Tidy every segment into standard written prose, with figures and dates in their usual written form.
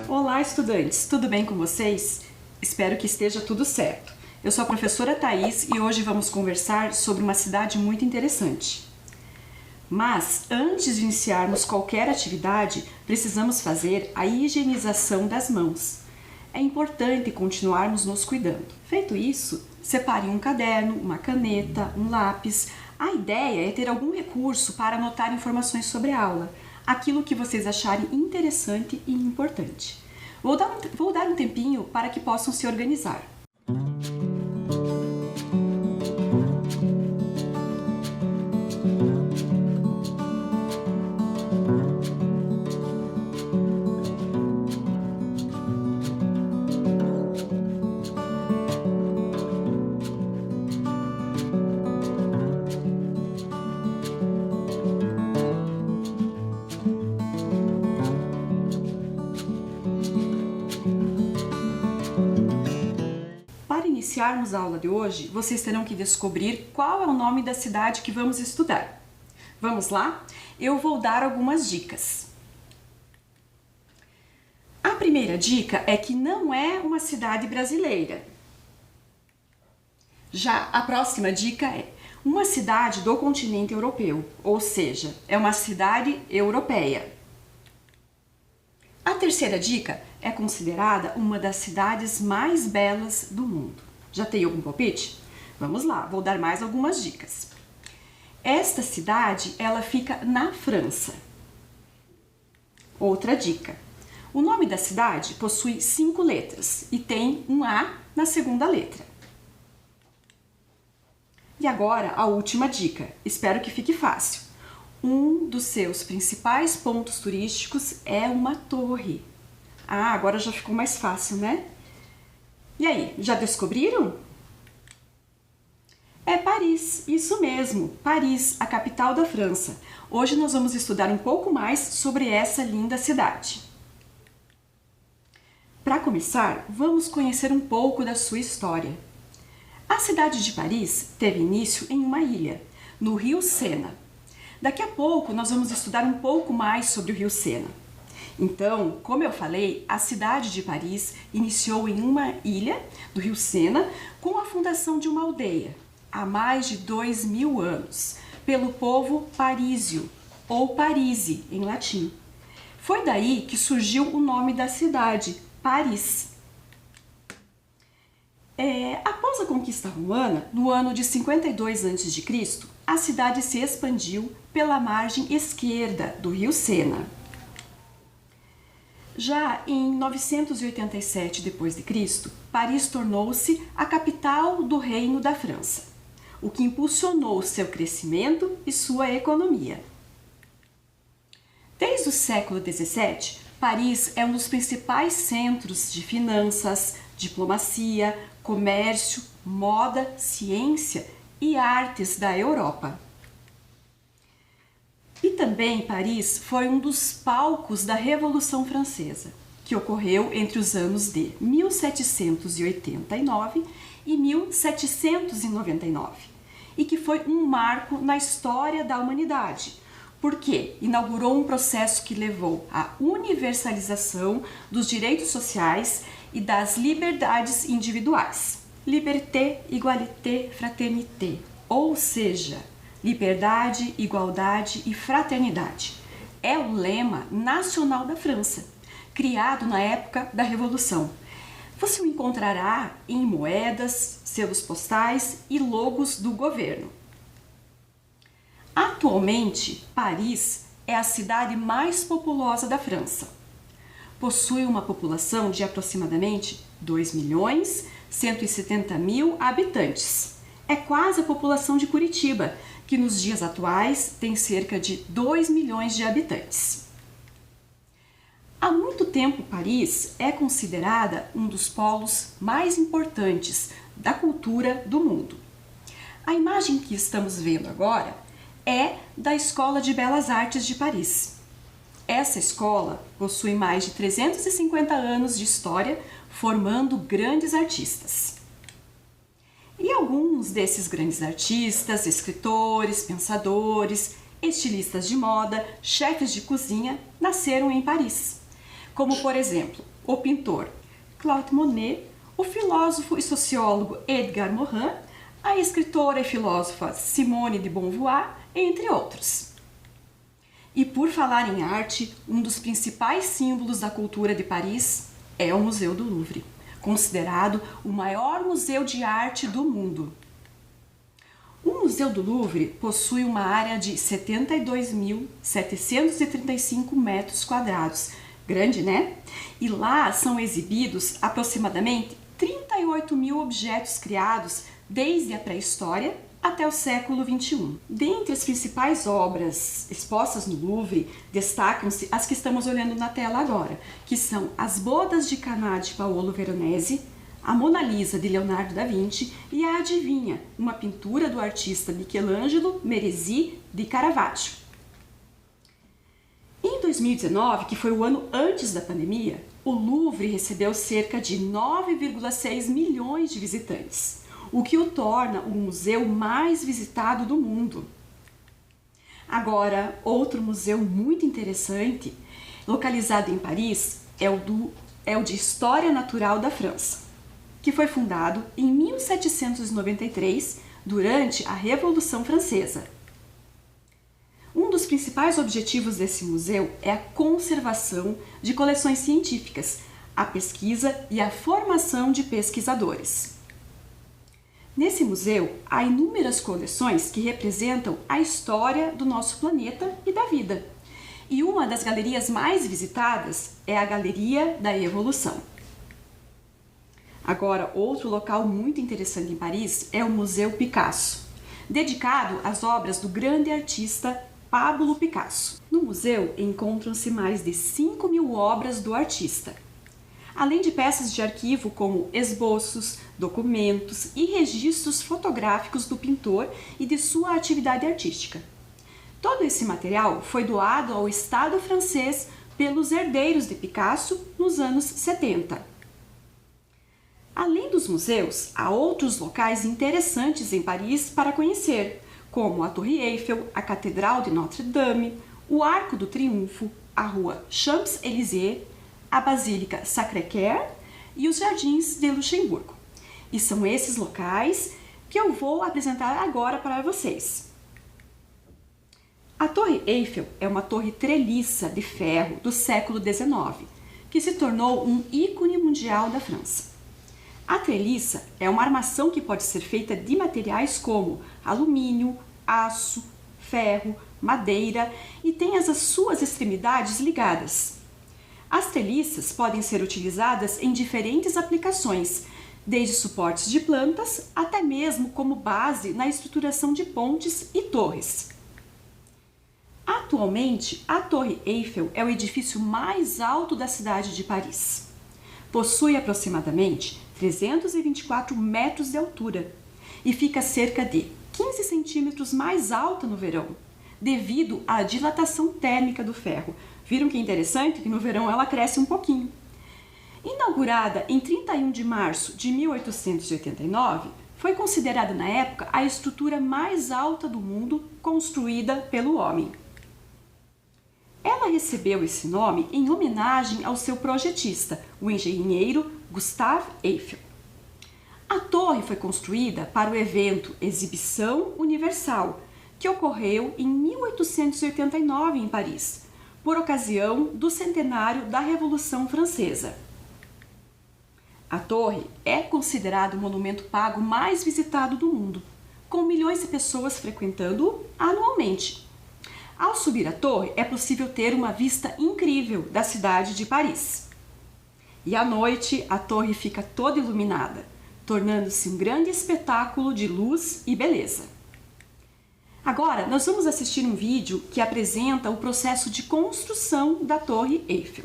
Olá, estudantes! Tudo bem com vocês? Espero que esteja tudo certo. Eu sou a professora Thaís e hoje vamos conversar sobre uma cidade muito interessante. Mas, antes de iniciarmos qualquer atividade, precisamos fazer a higienização das mãos. É importante continuarmos nos cuidando. Feito isso, separe um caderno, uma caneta, um lápis. A ideia é ter algum recurso para anotar informações sobre a aula, aquilo que vocês acharem interessante e importante. Vou dar um tempinho para que possam se organizar. Para iniciarmos a aula de hoje, vocês terão que descobrir qual é o nome da cidade que vamos estudar. Vamos lá? Eu vou dar algumas dicas. A primeira dica é que não é uma cidade brasileira. Já a próxima dica é uma cidade do continente europeu, ou seja, é uma cidade europeia. A terceira dica é considerada uma das cidades mais belas do mundo. Já tem algum palpite? Vamos lá, vou dar mais algumas dicas. Esta cidade, ela fica na França. Outra dica. O nome da cidade possui 5 letras e tem um A na segunda letra. E agora a última dica. Espero que fique fácil. Um dos seus principais pontos turísticos é uma torre. Ah, agora já ficou mais fácil, né? E aí, já descobriram? É Paris, isso mesmo, Paris, a capital da França. Hoje nós vamos estudar um pouco mais sobre essa linda cidade. Para começar, vamos conhecer um pouco da sua história. A cidade de Paris teve início em uma ilha, no rio Sena. Daqui a pouco nós vamos estudar um pouco mais sobre o rio Sena. Então, como eu falei, a cidade de Paris iniciou em uma ilha do rio Sena com a fundação de uma aldeia, há mais de 2000 anos, pelo povo parísio, ou Parise em latim. Foi daí que surgiu o nome da cidade, Paris. Após a conquista romana, no ano de 52 a.C., a cidade se expandiu pela margem esquerda do rio Sena. Já em 987 d.C., Paris tornou-se a capital do Reino da França, o que impulsionou seu crescimento e sua economia. Desde o século XVII, Paris é um dos principais centros de finanças, diplomacia, comércio, moda, ciência e artes da Europa. E também Paris foi um dos palcos da Revolução Francesa, que ocorreu entre os anos de 1789 e 1799, e que foi um marco na história da humanidade, porque inaugurou um processo que levou à universalização dos direitos sociais e das liberdades individuais. Liberté, égalité, fraternité, ou seja, liberdade, igualdade e fraternidade. É o lema nacional da França, criado na época da Revolução. Você o encontrará em moedas, selos postais e logos do governo. Atualmente, Paris é a cidade mais populosa da França. Possui uma população de aproximadamente 2.170.000 habitantes. É quase a população de Curitiba, que nos dias atuais tem cerca de 2 milhões de habitantes. Há muito tempo, Paris é considerada um dos polos mais importantes da cultura do mundo. A imagem que estamos vendo agora é da Escola de Belas Artes de Paris. Essa escola possui mais de 350 anos de história, formando grandes artistas. E alguns desses grandes artistas, escritores, pensadores, estilistas de moda, chefes de cozinha, nasceram em Paris. Como, por exemplo, o pintor Claude Monet, o filósofo e sociólogo Edgar Morin, a escritora e filósofa Simone de Beauvoir, entre outros. E por falar em arte, um dos principais símbolos da cultura de Paris é o Museu do Louvre, considerado o maior museu de arte do mundo. O Museu do Louvre possui uma área de 72.735 metros quadrados, grande, né? E lá são exibidos aproximadamente 38 mil objetos criados desde a pré-história até o século XXI. Dentre as principais obras expostas no Louvre, destacam-se as que estamos olhando na tela agora, que são as Bodas de Caná de Paolo Veronese, a Mona Lisa de Leonardo da Vinci e a Adivinha, uma pintura do artista Michelangelo Merisi de Caravaggio. Em 2019, que foi o ano antes da pandemia, o Louvre recebeu cerca de 9,6 milhões de visitantes, o que o torna o museu mais visitado do mundo. Agora, outro museu muito interessante, localizado em Paris, é o de História Natural da França, que foi fundado em 1793, durante a Revolução Francesa. Um dos principais objetivos desse museu é a conservação de coleções científicas, a pesquisa e a formação de pesquisadores. Nesse museu, há inúmeras coleções que representam a história do nosso planeta e da vida. E uma das galerias mais visitadas é a Galeria da Evolução. Agora, outro local muito interessante em Paris é o Museu Picasso, dedicado às obras do grande artista Pablo Picasso. No museu encontram-se mais de 5 mil obras do artista, além de peças de arquivo como esboços, documentos e registros fotográficos do pintor e de sua atividade artística. Todo esse material foi doado ao Estado francês pelos herdeiros de Picasso nos anos 70. Além dos museus, há outros locais interessantes em Paris para conhecer, como a Torre Eiffel, a Catedral de Notre-Dame, o Arco do Triunfo, a Rua Champs-Élysées, a Basílica Sacré-Cœur e os Jardins de Luxemburgo. E são esses locais que eu vou apresentar agora para vocês. A Torre Eiffel é uma torre treliça de ferro do século XIX, que se tornou um ícone mundial da França. A treliça é uma armação que pode ser feita de materiais como alumínio, aço, ferro, madeira e tem as suas extremidades ligadas. As treliças podem ser utilizadas em diferentes aplicações, desde suportes de plantas até mesmo como base na estruturação de pontes e torres. Atualmente, a Torre Eiffel é o edifício mais alto da cidade de Paris. Possui aproximadamente 324 metros de altura e fica cerca de 15 centímetros mais alta no verão, devido à dilatação térmica do ferro. Viram que interessante que no verão ela cresce um pouquinho. Inaugurada em 31 de março de 1889, foi considerada na época a estrutura mais alta do mundo construída pelo homem. Ela recebeu esse nome em homenagem ao seu projetista, o engenheiro Gustave Eiffel. A torre foi construída para o evento Exibição Universal, que ocorreu em 1889 em Paris, por ocasião do centenário da Revolução Francesa. A torre é considerada o monumento pago mais visitado do mundo, com milhões de pessoas frequentando-o anualmente. Ao subir a torre, é possível ter uma vista incrível da cidade de Paris. E à noite, a torre fica toda iluminada, tornando-se um grande espetáculo de luz e beleza. Agora, nós vamos assistir um vídeo que apresenta o processo de construção da Torre Eiffel.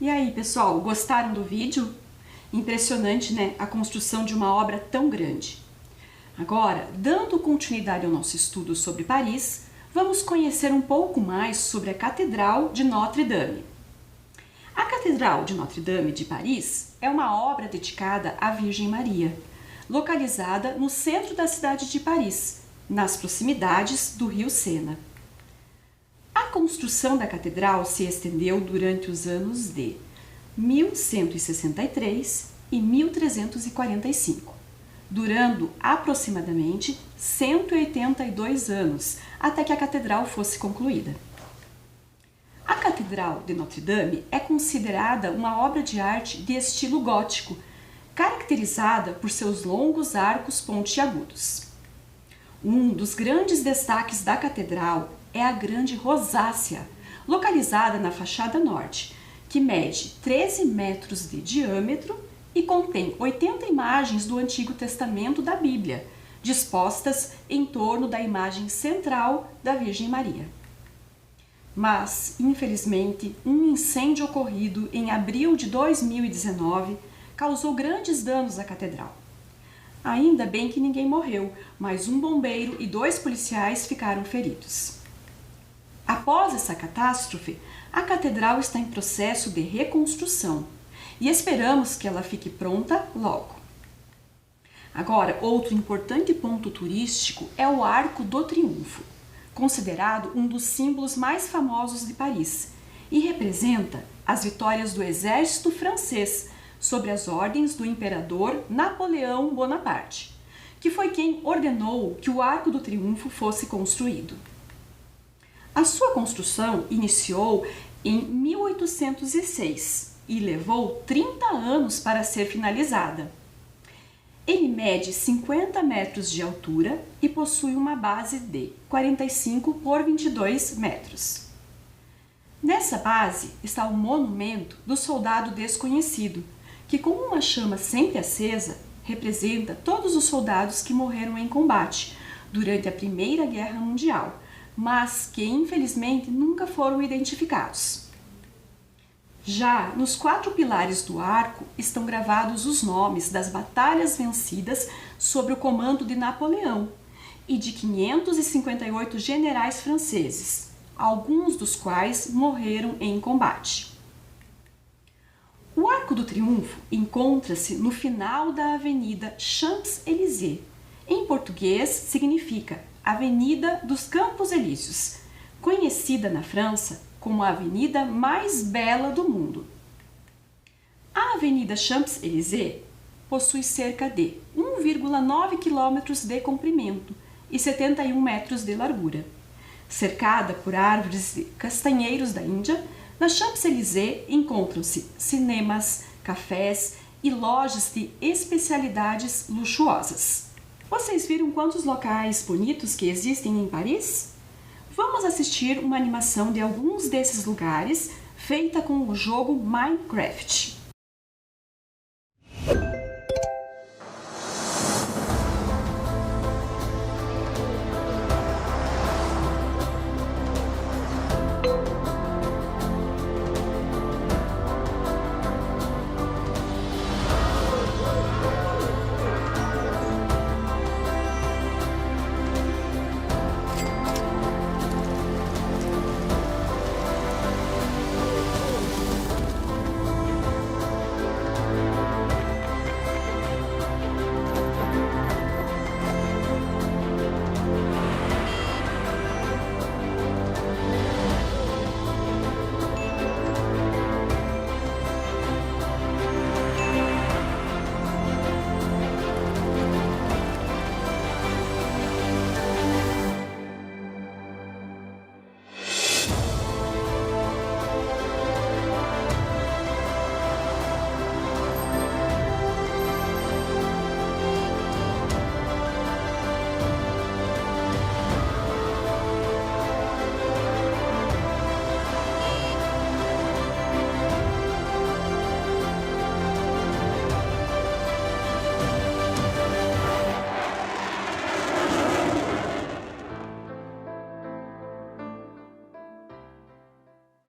E aí, pessoal, gostaram do vídeo? Impressionante, né? A construção de uma obra tão grande. Agora, dando continuidade ao nosso estudo sobre Paris, vamos conhecer um pouco mais sobre a Catedral de Notre-Dame. A Catedral de Notre-Dame de Paris é uma obra dedicada à Virgem Maria, localizada no centro da cidade de Paris, nas proximidades do rio Sena. A construção da catedral se estendeu durante os anos de 1163 e 1345, durando aproximadamente 182 anos até que a catedral fosse concluída. A Catedral de Notre-Dame é considerada uma obra de arte de estilo gótico, caracterizada por seus longos arcos pontiagudos. Um dos grandes destaques da catedral é a grande rosácea, localizada na fachada norte, que mede 13 metros de diâmetro e contém 80 imagens do Antigo Testamento da Bíblia, dispostas em torno da imagem central da Virgem Maria. Mas, infelizmente, um incêndio ocorrido em abril de 2019 causou grandes danos à catedral. Ainda bem que ninguém morreu, mas um bombeiro e 2 policiais ficaram feridos. Após essa catástrofe, a catedral está em processo de reconstrução e esperamos que ela fique pronta logo. Agora, outro importante ponto turístico é o Arco do Triunfo, considerado um dos símbolos mais famosos de Paris e representa as vitórias do exército francês sobre as ordens do imperador Napoleão Bonaparte, que foi quem ordenou que o Arco do Triunfo fosse construído. A sua construção iniciou em 1806 e levou 30 anos para ser finalizada. Ele mede 50 metros de altura e possui uma base de 45 por 22 metros. Nessa base está o monumento do soldado desconhecido, que com uma chama sempre acesa representa todos os soldados que morreram em combate durante a Primeira Guerra Mundial, mas que infelizmente nunca foram identificados. Já nos 4 pilares do arco estão gravados os nomes das batalhas vencidas sob o comando de Napoleão e de 558 generais franceses, alguns dos quais morreram em combate. O Arco do Triunfo encontra-se no final da Avenida Champs-Élysées. Em português, significa Avenida dos Campos Elíseos, conhecida na França como a avenida mais bela do mundo. A Avenida Champs-Élysées possui cerca de 1,9 km de comprimento e 71 metros de largura. Cercada por árvores de castanheiros da Índia, na Champs-Élysées encontram-se cinemas, cafés e lojas de especialidades luxuosas. Vocês viram quantos locais bonitos que existem em Paris? Vamos assistir uma animação de alguns desses lugares feita com o jogo Minecraft.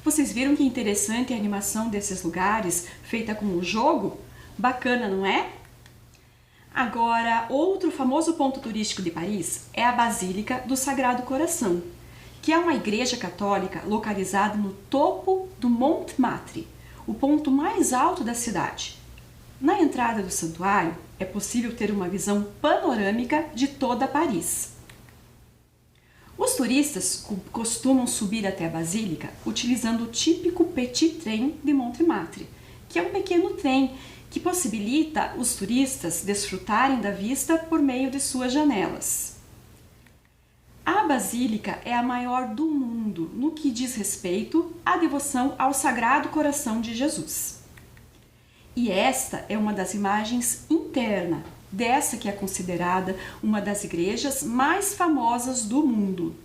Vocês viram que interessante a animação desses lugares, feita com um jogo? Bacana, não é? Agora, outro famoso ponto turístico de Paris é a Basílica do Sagrado Coração, que é uma igreja católica localizada no topo do Montmartre, o ponto mais alto da cidade. Na entrada do santuário, é possível ter uma visão panorâmica de toda Paris. Os turistas costumam subir até a Basílica utilizando o típico Petit Train de Montmartre, que é um pequeno trem que possibilita os turistas desfrutarem da vista por meio de suas janelas. A Basílica é a maior do mundo no que diz respeito à devoção ao Sagrado Coração de Jesus. E esta é uma das imagens internas dessa que é considerada uma das igrejas mais famosas do mundo.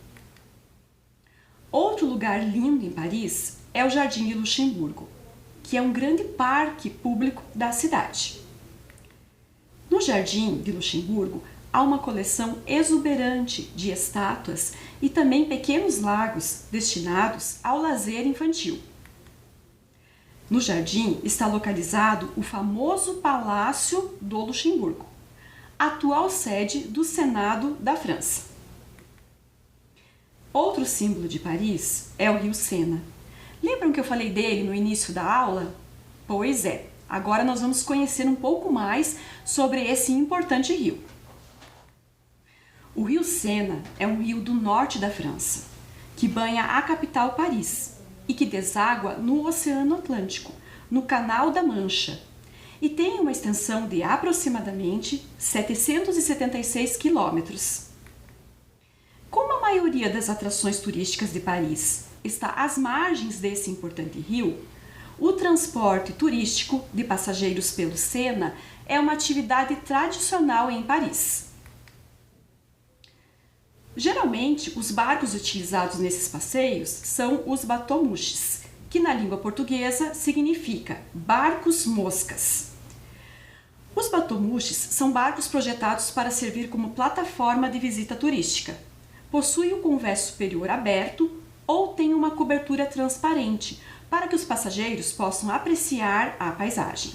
Outro lugar lindo em Paris é o Jardim de Luxemburgo, que é um grande parque público da cidade. No Jardim de Luxemburgo há uma coleção exuberante de estátuas e também pequenos lagos destinados ao lazer infantil. No jardim está localizado o famoso Palácio do Luxemburgo, atual sede do Senado da França. Outro símbolo de Paris é o rio Sena. Lembram que eu falei dele no início da aula? Pois é, agora nós vamos conhecer um pouco mais sobre esse importante rio. O rio Sena é um rio do norte da França, que banha a capital Paris e que deságua no Oceano Atlântico, no Canal da Mancha, e tem uma extensão de aproximadamente 776 quilômetros. Como a maioria das atrações turísticas de Paris está às margens desse importante rio, o transporte turístico de passageiros pelo Sena é uma atividade tradicional em Paris. Geralmente, os barcos utilizados nesses passeios são os bateaux-mouches, que na língua portuguesa significa barcos-moscas. Os bateaux-mouches são barcos projetados para servir como plataforma de visita turística. Possuem o convés superior aberto ou tem uma cobertura transparente para que os passageiros possam apreciar a paisagem.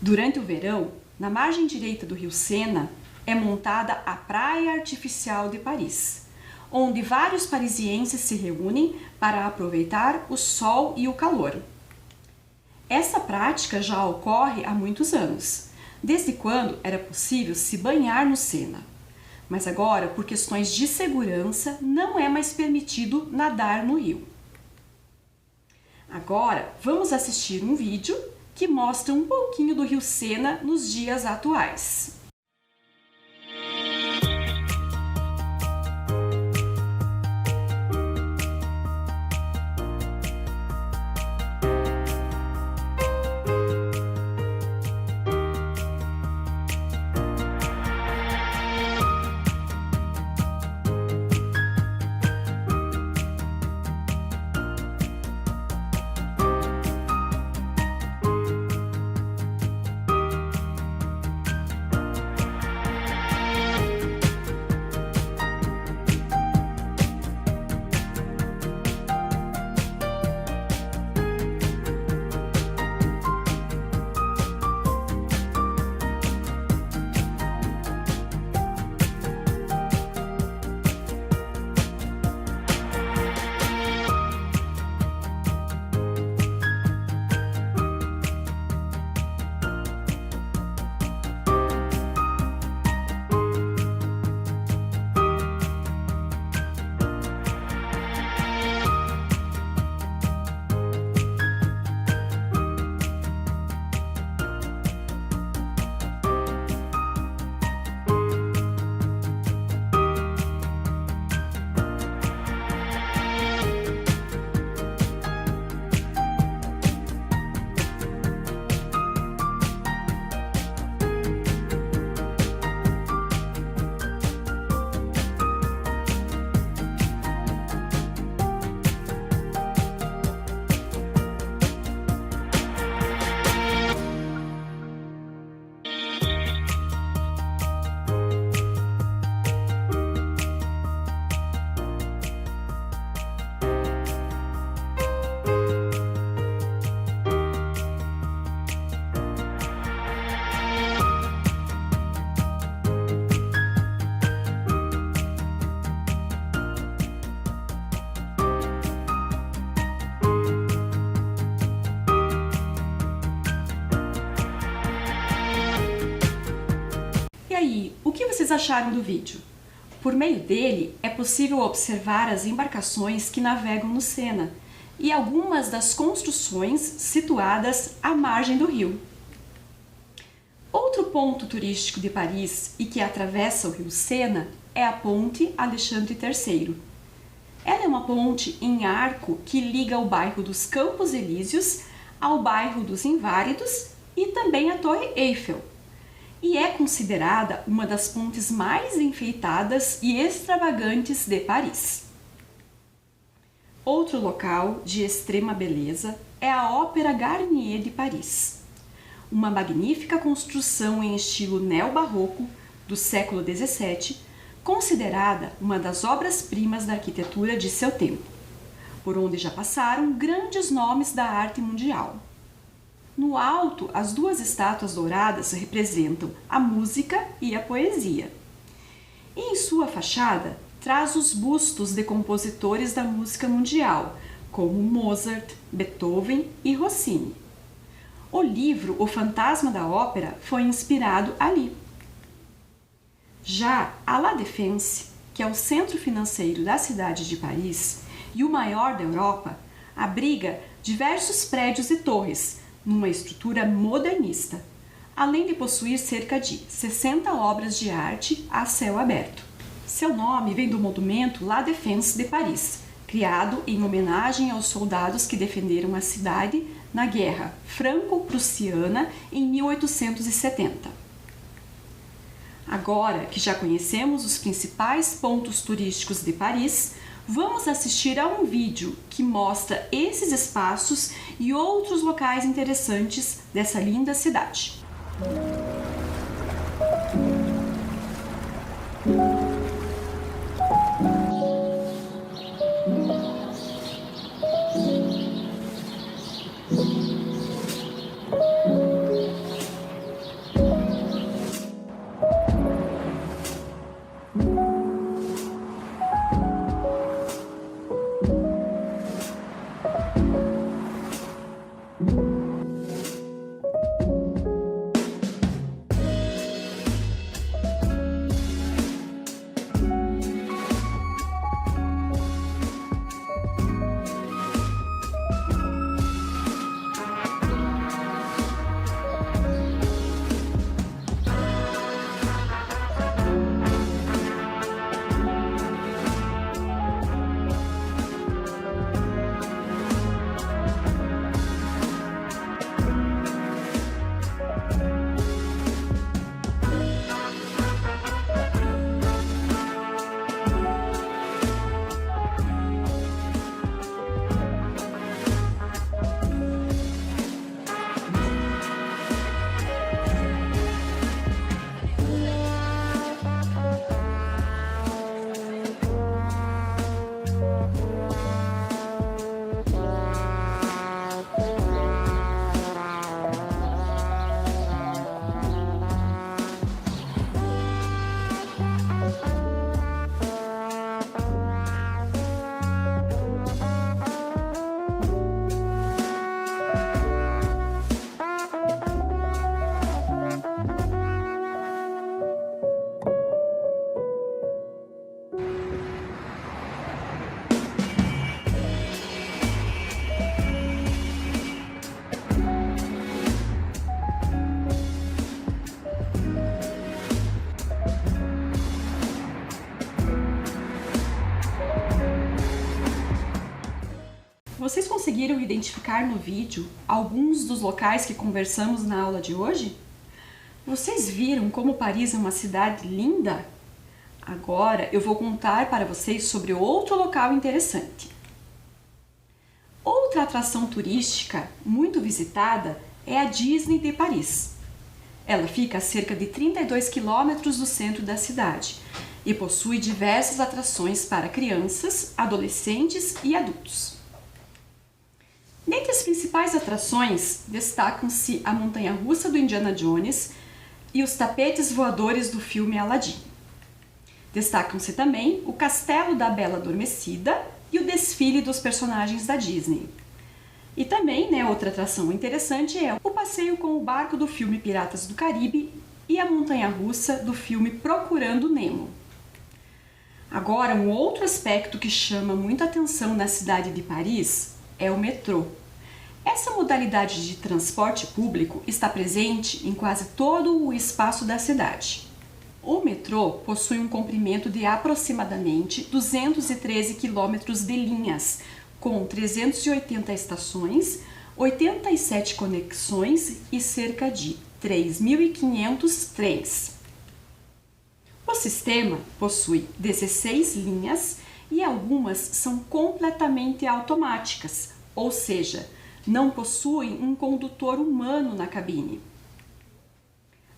Durante o verão, na margem direita do rio Sena, é montada a Praia Artificial de Paris, onde vários parisienses se reúnem para aproveitar o sol e o calor. Essa prática já ocorre há muitos anos, desde quando era possível se banhar no Sena. Mas agora, por questões de segurança, não é mais permitido nadar no rio. Agora, vamos assistir um vídeo que mostra um pouquinho do rio Sena nos dias atuais. vocês acharam do vídeo? Por meio dele, é possível observar as embarcações que navegam no Sena e algumas das construções situadas à margem do rio. Outro ponto turístico de Paris e que atravessa o rio Sena é a Ponte Alexandre III. Ela é uma ponte em arco que liga o bairro dos Campos Elíseos ao bairro dos Inválidos e também a Torre Eiffel. E é considerada uma das pontes mais enfeitadas e extravagantes de Paris. Outro local de extrema beleza é a Ópera Garnier de Paris, uma magnífica construção em estilo neobarroco do século XVII, considerada uma das obras-primas da arquitetura de seu tempo, por onde já passaram grandes nomes da arte mundial. No alto, as duas estátuas douradas representam a música e a poesia. E em sua fachada, traz os bustos de compositores da música mundial, como Mozart, Beethoven e Rossini. O livro O Fantasma da Ópera foi inspirado ali. Já a La Défense, que é o centro financeiro da cidade de Paris e o maior da Europa, abriga diversos prédios e torres, numa estrutura modernista, além de possuir cerca de 60 obras de arte a céu aberto. Seu nome vem do monumento La Défense de Paris, criado em homenagem aos soldados que defenderam a cidade na Guerra Franco-Prussiana em 1870. Agora que já conhecemos os principais pontos turísticos de Paris, vamos assistir a um vídeo que mostra esses espaços e outros locais interessantes dessa linda cidade. Vocês conseguiram identificar no vídeo alguns dos locais que conversamos na aula de hoje? Vocês viram como Paris é uma cidade linda? Agora eu vou contar para vocês sobre outro local interessante. Outra atração turística muito visitada é a Disney de Paris. Ela fica a cerca de 32 quilômetros do centro da cidade e possui diversas atrações para crianças, adolescentes e adultos. Dentre as principais atrações, destacam-se a montanha-russa do Indiana Jones e os tapetes voadores do filme Aladdin. Destacam-se também o Castelo da Bela Adormecida e o desfile dos personagens da Disney. E também, outra atração interessante é o passeio com o barco do filme Piratas do Caribe e a montanha-russa do filme Procurando Nemo. Agora, um outro aspecto que chama muita atenção na cidade de Paris é o metrô. Essa modalidade de transporte público está presente em quase todo o espaço da cidade. O metrô possui um comprimento de aproximadamente 213 quilômetros de linhas, com 380 estações, 87 conexões e cerca de 3.500 trens. O sistema possui 16 linhas e algumas são completamente automáticas, ou seja, não possuem um condutor humano na cabine.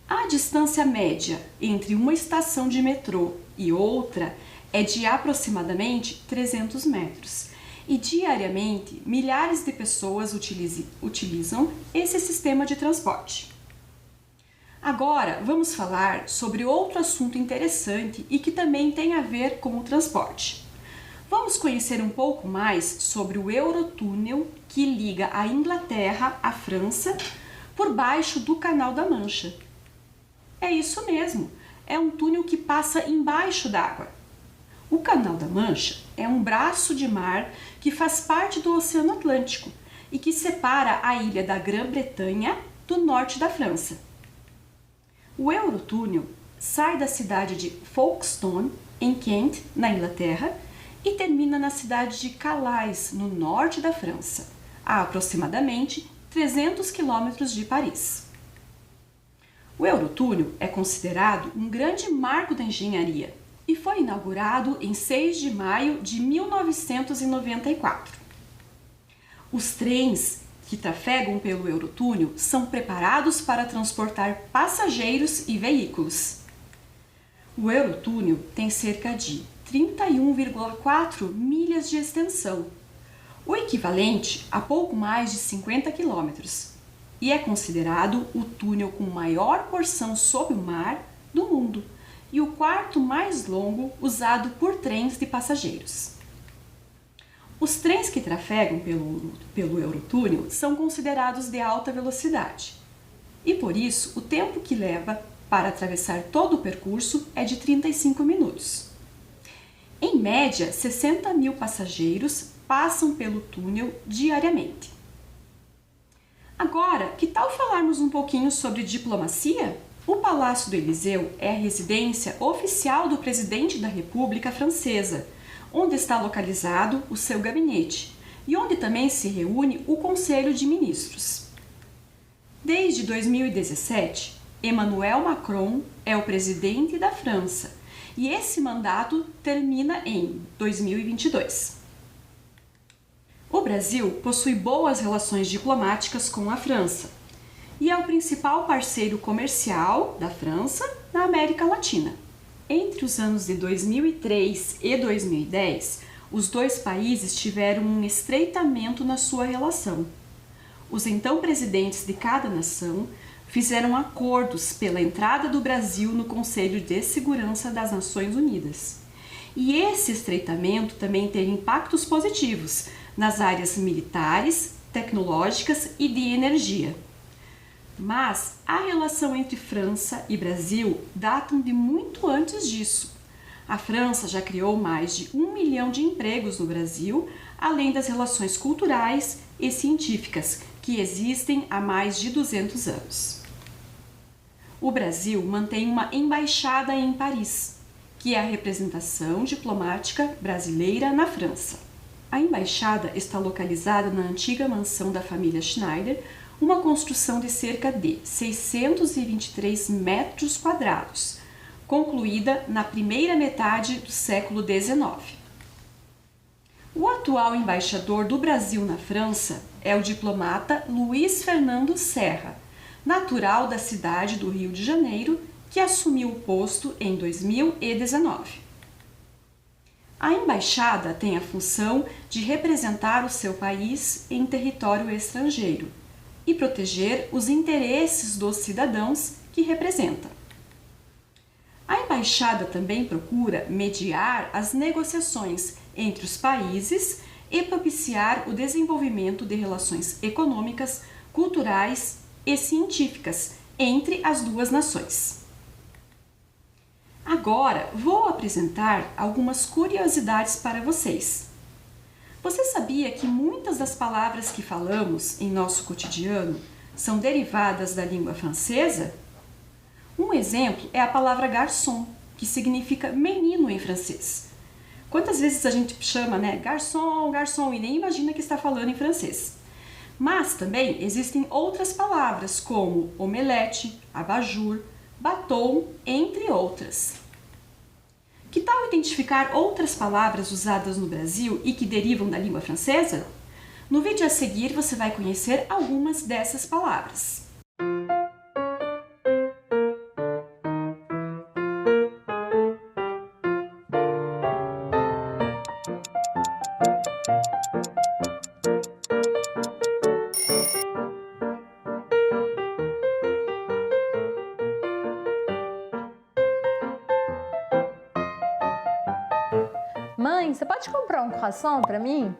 A distância média entre uma estação de metrô e outra é de aproximadamente 300 metros e diariamente milhares de pessoas utilizam esse sistema de transporte. Agora vamos falar sobre outro assunto interessante e que também tem a ver com o transporte. Vamos conhecer um pouco mais sobre o Eurotúnel que liga a Inglaterra à França por baixo do Canal da Mancha. É isso mesmo, é um túnel que passa embaixo d'água. O Canal da Mancha é um braço de mar que faz parte do Oceano Atlântico e que separa a ilha da Grã-Bretanha do norte da França. O Eurotúnel sai da cidade de Folkestone, em Kent, na Inglaterra, e termina na cidade de Calais, no norte da França, a aproximadamente 300 quilômetros de Paris. O Eurotúnel é considerado um grande marco da engenharia e foi inaugurado em 6 de maio de 1994. Os trens que trafegam pelo Eurotúnel são preparados para transportar passageiros e veículos. O Eurotúnel tem cerca de 31,4 milhas de extensão, o equivalente a pouco mais de 50 quilômetros, e é considerado o túnel com maior porção sob o mar do mundo e o quarto mais longo usado por trens de passageiros. Os trens que trafegam pelo Eurotúnel são considerados de alta velocidade e, por isso, o tempo que leva para atravessar todo o percurso é de 35 minutos. Em média, 60 mil passageiros passam pelo túnel diariamente. Agora, que tal falarmos um pouquinho sobre diplomacia? O Palácio do Eliseu é a residência oficial do presidente da República Francesa, onde está localizado o seu gabinete e onde também se reúne o Conselho de Ministros. Desde 2017, Emmanuel Macron é o presidente da França e esse mandato termina em 2022. O Brasil possui boas relações diplomáticas com a França e é o principal parceiro comercial da França na América Latina. Entre os anos de 2003 e 2010, os dois países tiveram um estreitamento na sua relação. Os então presidentes de cada nação fizeram acordos pela entrada do Brasil no Conselho de Segurança das Nações Unidas. E esse estreitamento também teve impactos positivos nas áreas militares, tecnológicas e de energia. Mas a relação entre França e Brasil datam de muito antes disso. A França já criou mais de 1 milhão de empregos no Brasil, além das relações culturais e científicas que existem há mais de 200 anos. O Brasil mantém uma embaixada em Paris, que é a representação diplomática brasileira na França. A embaixada está localizada na antiga mansão da família Schneider, uma construção de cerca de 623 metros quadrados, concluída na primeira metade do século XIX. O atual embaixador do Brasil na França é o diplomata Luiz Fernando Serra, natural da cidade do Rio de Janeiro, que assumiu o posto em 2019. A embaixada tem a função de representar o seu país em território estrangeiro e proteger os interesses dos cidadãos que representa. A embaixada também procura mediar as negociações entre os países e propiciar o desenvolvimento de relações econômicas, culturais e científicas entre as duas nações. Agora vou apresentar algumas curiosidades para vocês. Você sabia que muitas das palavras que falamos em nosso cotidiano são derivadas da língua francesa? Um exemplo é a palavra garçon, que significa menino em francês. Quantas vezes a gente chama, garçom, garçom, e nem imagina que está falando em francês. Mas também existem outras palavras como omelete, abajur, batom, entre outras. Que tal identificar outras palavras usadas no Brasil e que derivam da língua francesa? No vídeo a seguir você vai conhecer algumas dessas palavras. Mãe, você pode comprar um croissant para mim?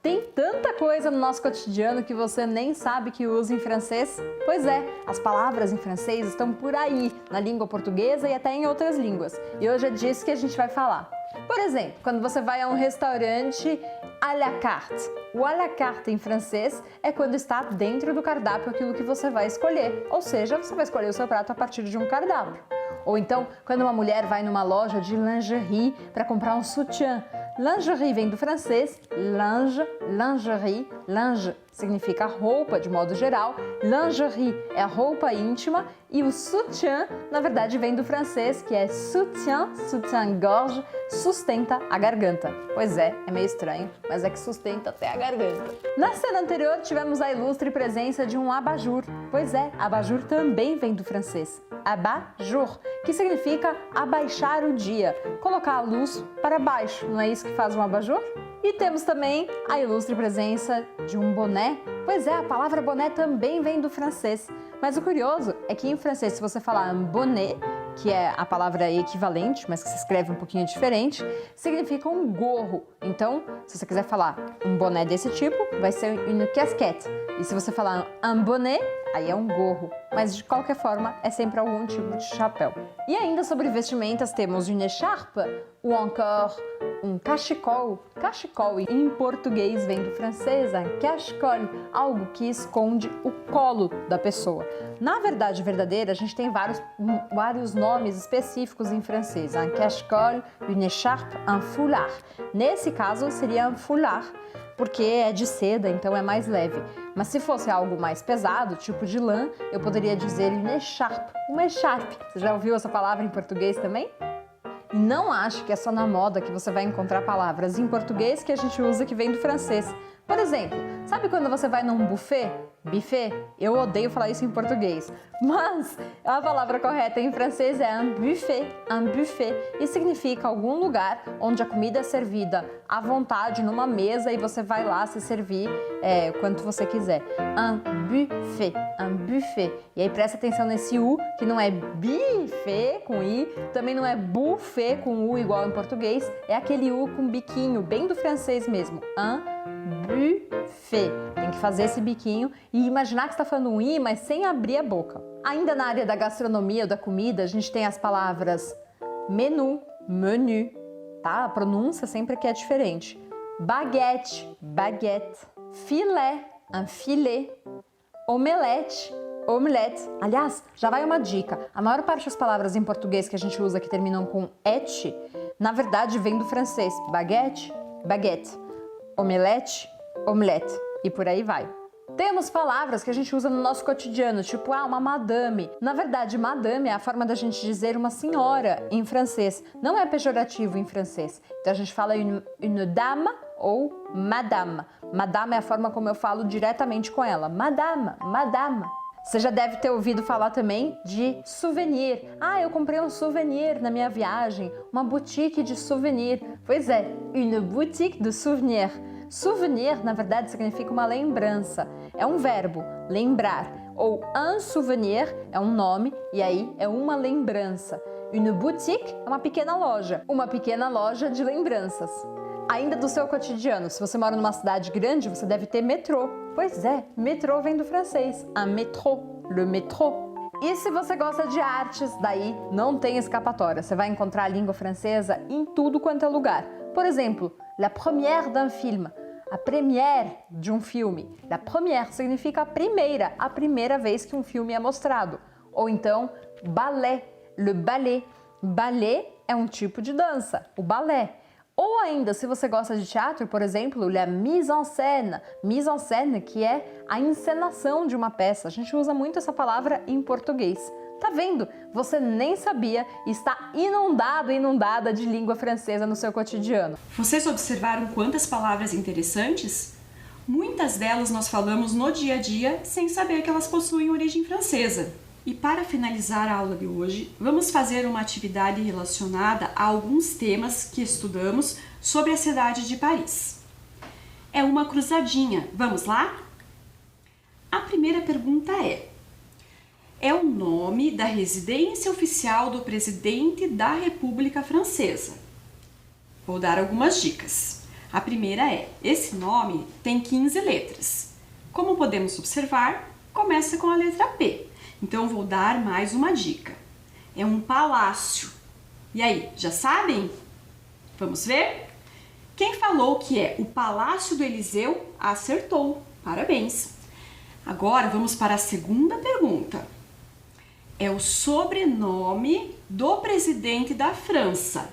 Tem tanta coisa no nosso cotidiano que você nem sabe que usa em francês? Pois é, as palavras em francês estão por aí, na língua portuguesa e até em outras línguas. E hoje é disso que a gente vai falar. Por exemplo, quando você vai a um restaurante à la carte. O à la carte em francês é quando está dentro do cardápio aquilo que você vai escolher. Ou seja, você vai escolher o seu prato a partir de um cardápio. Ou então, quando uma mulher vai numa loja de lingerie para comprar um sutiã. Lingerie vem do francês, linge, lingerie, linge significa roupa de modo geral, lingerie é a roupa íntima e o sutiã, na verdade, vem do francês, que é soutien, soutien-gorge, sustenta a garganta. Pois é meio estranho, mas é que sustenta até a garganta. Na cena anterior, tivemos a ilustre presença de um abajur. Pois é, abajur também vem do francês, abajur, que significa abaixar o dia, colocar a luz para baixo, não é isso que faz um abajur? E temos também a ilustre presença de um boné. Pois é, a palavra boné também vem do francês. Mas o curioso é que em francês, se você falar un bonnet, que é a palavra equivalente, mas que se escreve um pouquinho diferente, significa um gorro. Então, se você quiser falar um boné desse tipo, vai ser une casquette. E se você falar un bonnet, aí é um gorro. Mas de qualquer forma, é sempre algum tipo de chapéu. E ainda sobre vestimentas, temos une écharpe ou encore um cachecol. Cachecol em português vem do francês, un cache-col, algo que esconde o colo da pessoa. Na verdade verdadeira, a gente tem vários nomes específicos em francês. Un cache-col, une écharpe, un foulard. Nesse caso, seria un foulard, porque é de seda, então é mais leve. Mas se fosse algo mais pesado, tipo de lã, eu poderia dizer une écharpe, uma echarpe. Você já ouviu essa palavra em português também? E não ache que é só na moda que você vai encontrar palavras em português que a gente usa que vem do francês. Por exemplo, sabe quando você vai num buffet? Buffet? Eu odeio falar isso em português, mas a palavra correta em francês é un buffet, un buffet, e significa algum lugar onde a comida é servida à vontade numa mesa e você vai lá se servir quanto você quiser. Un buffet, un buffet. E aí presta atenção nesse U, que não é buffet com I, também não é buffet com U igual em português, é aquele U com biquinho, bem do francês mesmo. Un buffet. Tem que fazer esse biquinho e imaginar que está falando um I, mas sem abrir a boca. Ainda na área da gastronomia ou da comida, a gente tem as palavras menu, menu, tá? A pronúncia sempre que é diferente. Baguette, baguette. Filé, un filet. Omelete, omelette. Aliás, já vai uma dica. A maior parte das palavras em português que a gente usa que terminam com et, na verdade vem do francês. Baguette, baguette. Omelete, omelette. E por aí vai. Temos palavras que a gente usa no nosso cotidiano, tipo, uma madame. Na verdade, madame é a forma da gente dizer uma senhora em francês. Não é pejorativo em francês. Então a gente fala une dame ou madame. Madame é a forma como eu falo diretamente com ela. Madame, madame. Você já deve ter ouvido falar também de souvenir. Eu comprei um souvenir na minha viagem, uma boutique de souvenir. Pois é, une boutique de souvenir. Souvenir, na verdade, significa uma lembrança. É um verbo, lembrar. Ou un souvenir é um nome e aí é uma lembrança. Une boutique é uma pequena loja de lembranças. Ainda do seu cotidiano, se você mora numa cidade grande, você deve ter metrô. Pois é, metrô vem do francês, un métro, le métro. E se você gosta de artes, daí não tem escapatória. Você vai encontrar a língua francesa em tudo quanto é lugar. Por exemplo, la première d'un film. A première de um filme. La première significa a primeira vez que um filme é mostrado. Ou então, ballet, le ballet. Ballet é um tipo de dança, o balé. Ou ainda, se você gosta de teatro, por exemplo, la mise en scène. Mise en scène, que é a encenação de uma peça. A gente usa muito essa palavra em português. Tá vendo? Você nem sabia e está inundada de língua francesa no seu cotidiano. Vocês observaram quantas palavras interessantes? Muitas delas nós falamos no dia a dia sem saber que elas possuem origem francesa. E para finalizar a aula de hoje, vamos fazer uma atividade relacionada a alguns temas que estudamos sobre a cidade de Paris. É uma cruzadinha. Vamos lá? A primeira pergunta é o nome da residência oficial do presidente da República Francesa. Vou dar algumas dicas. A primeira esse nome tem 15 letras. Como podemos observar, começa com a letra P. Então vou dar mais uma dica. É um palácio. E aí, já sabem? Vamos ver? Quem falou que é o Palácio do Eliseu acertou. Parabéns! Agora vamos para a segunda pergunta. É o sobrenome do presidente da França.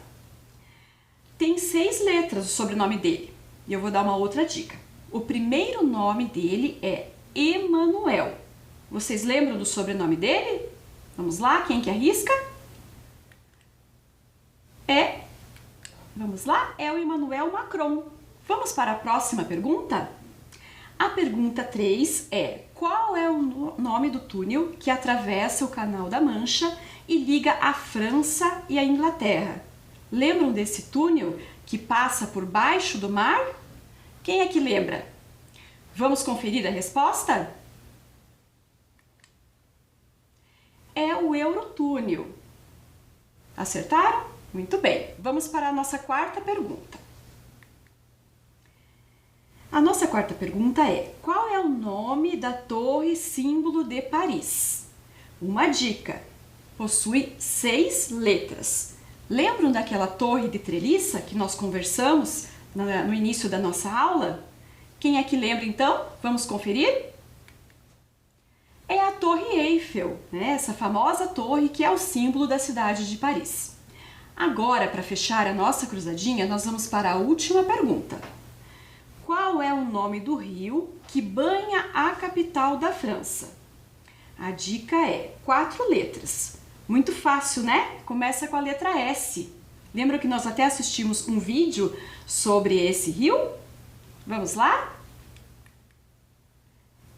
Tem 6 letras o sobrenome dele. E eu vou dar uma outra dica. O primeiro nome dele é Emmanuel. Vocês lembram do sobrenome dele? Vamos lá, quem que arrisca? Vamos lá? É o Emmanuel Macron. Vamos para a próxima pergunta? A pergunta 3 qual é o nome do túnel que atravessa o Canal da Mancha e liga a França e a Inglaterra? Lembram desse túnel que passa por baixo do mar? Quem é que lembra? Vamos conferir a resposta? É o Eurotúnel. Acertaram? Muito bem. Vamos para a nossa quarta pergunta. A nossa quarta pergunta qual é o nome da torre símbolo de Paris? Uma dica, possui 6 letras. Lembram daquela torre de treliça que nós conversamos no início da nossa aula? Quem é que lembra então? Vamos conferir? É a Torre Eiffel, né? Essa famosa torre que é o símbolo da cidade de Paris. Agora, para fechar a nossa cruzadinha, nós vamos para a última pergunta. Qual é o nome do rio que banha a capital da França? A dica 4 letras. Muito fácil, né? Começa com a letra S. Lembra que nós até assistimos um vídeo sobre esse rio? Vamos lá?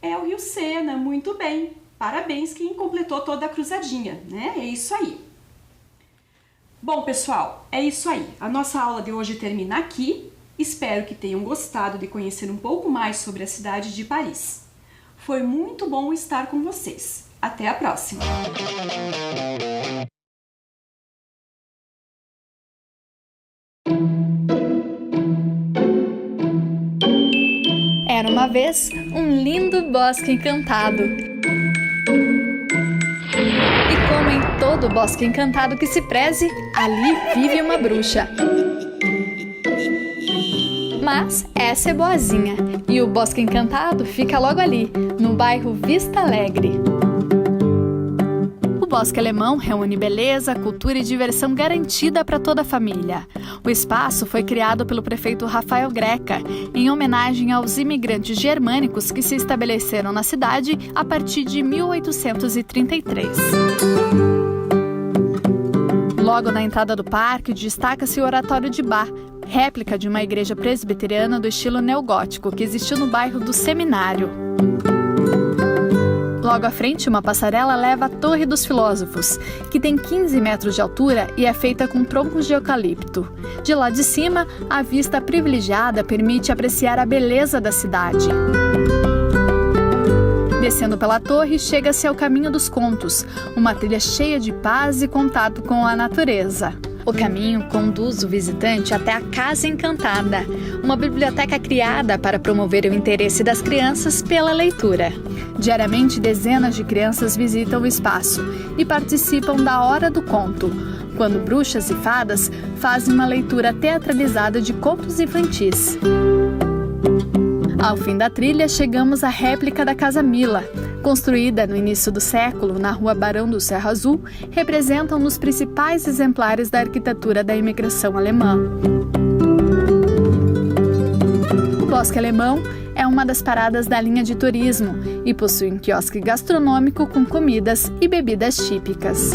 É o Rio Sena, muito bem. Parabéns quem completou toda a cruzadinha, né? É isso aí. Bom, pessoal, é isso aí. A nossa aula de hoje termina aqui. Espero que tenham gostado de conhecer um pouco mais sobre a cidade de Paris. Foi muito bom estar com vocês. Até a próxima! Era uma vez um lindo bosque encantado. E como em todo bosque encantado que se preze, ali vive uma bruxa. Mas essa é boazinha, e o Bosque Encantado fica logo ali, no bairro Vista Alegre. O Bosque Alemão reúne beleza, cultura e diversão garantida para toda a família. O espaço foi criado pelo prefeito Rafael Greca, em homenagem aos imigrantes germânicos que se estabeleceram na cidade a partir de 1833. Logo na entrada do parque, destaca-se o Oratório de Bach, réplica de uma igreja presbiteriana do estilo neogótico que existiu no bairro do Seminário. Logo à frente, uma passarela leva à Torre dos Filósofos, que tem 15 metros de altura e é feita com troncos de eucalipto. De lá de cima, a vista privilegiada permite apreciar a beleza da cidade. Descendo pela torre, chega-se ao Caminho dos Contos, uma trilha cheia de paz e contato com a natureza. O caminho conduz o visitante até a Casa Encantada, uma biblioteca criada para promover o interesse das crianças pela leitura. Diariamente, dezenas de crianças visitam o espaço e participam da Hora do Conto, quando bruxas e fadas fazem uma leitura teatralizada de contos infantis. Ao fim da trilha, chegamos à réplica da Casa Mila. Construída no início do século, na rua Barão do Cerro Azul, representa um dos principais exemplares da arquitetura da imigração alemã. O Bosque Alemão é uma das paradas da linha de turismo e possui um quiosque gastronômico com comidas e bebidas típicas.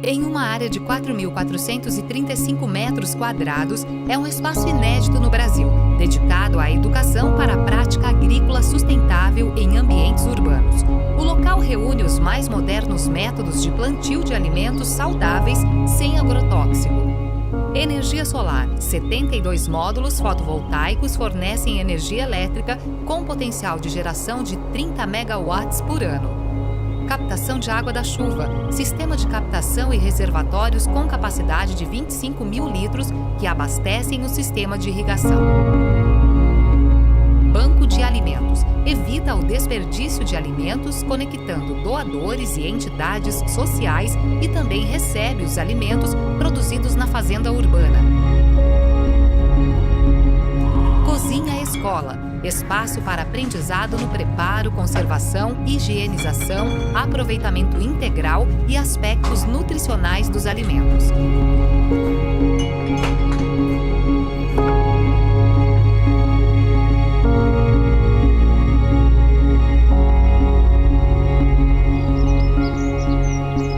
Em uma área de 4.435 metros quadrados, é um espaço inédito no Brasil, dedicado à educação para a prática agrícola sustentável em ambientes urbanos. O local reúne os mais modernos métodos de plantio de alimentos saudáveis sem agrotóxico. Energia solar. 72 módulos fotovoltaicos fornecem energia elétrica com potencial de geração de 30 megawatts por ano. Captação de água da chuva, sistema de captação e reservatórios com capacidade de 25 mil litros que abastecem o sistema de irrigação. Banco de alimentos, evita o desperdício de alimentos conectando doadores e entidades sociais e também recebe os alimentos produzidos na fazenda urbana. Cozinha Escola. Espaço para aprendizado no preparo, conservação, higienização, aproveitamento integral e aspectos nutricionais dos alimentos.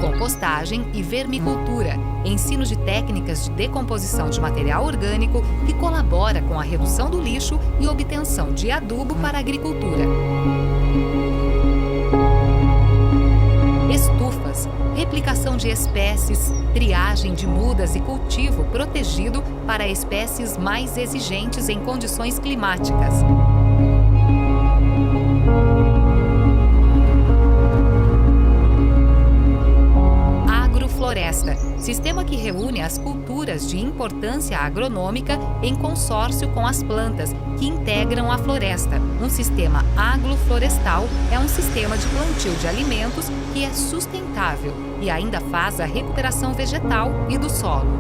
Compostagem e vermicultura. Ensino de técnicas de decomposição de material orgânico que colabora com a redução do lixo e obtenção de adubo para a agricultura. Estufas, replicação de espécies, triagem de mudas e cultivo protegido para espécies mais exigentes em condições climáticas. Agrofloresta, sistema que reúne as culturas de importância agronômica em consórcio com as plantas que integram a floresta. Um sistema agroflorestal é um sistema de plantio de alimentos que é sustentável e ainda faz a recuperação vegetal e do solo.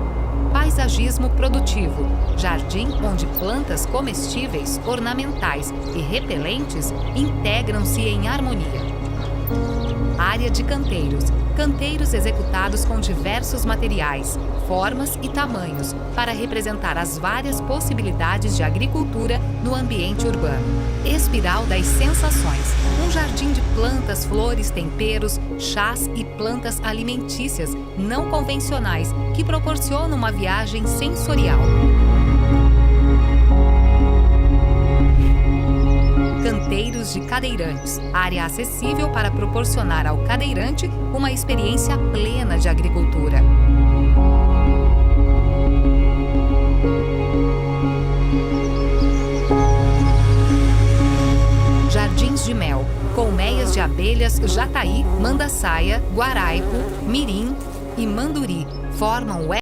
Paisagismo produtivo, jardim onde plantas comestíveis, ornamentais e repelentes integram-se em harmonia. Área de canteiros. Canteiros executados com diversos materiais, formas e tamanhos para representar as várias possibilidades de agricultura no ambiente urbano. Espiral das sensações. Um jardim de plantas, flores, temperos, chás e plantas alimentícias não convencionais que proporcionam uma viagem sensorial. Canteiros de cadeirantes, área acessível para proporcionar ao cadeirante uma experiência plena de agricultura. Jardins de mel, colmeias de abelhas jataí, mandaçaia, guaraipo, mirim e manduri formam o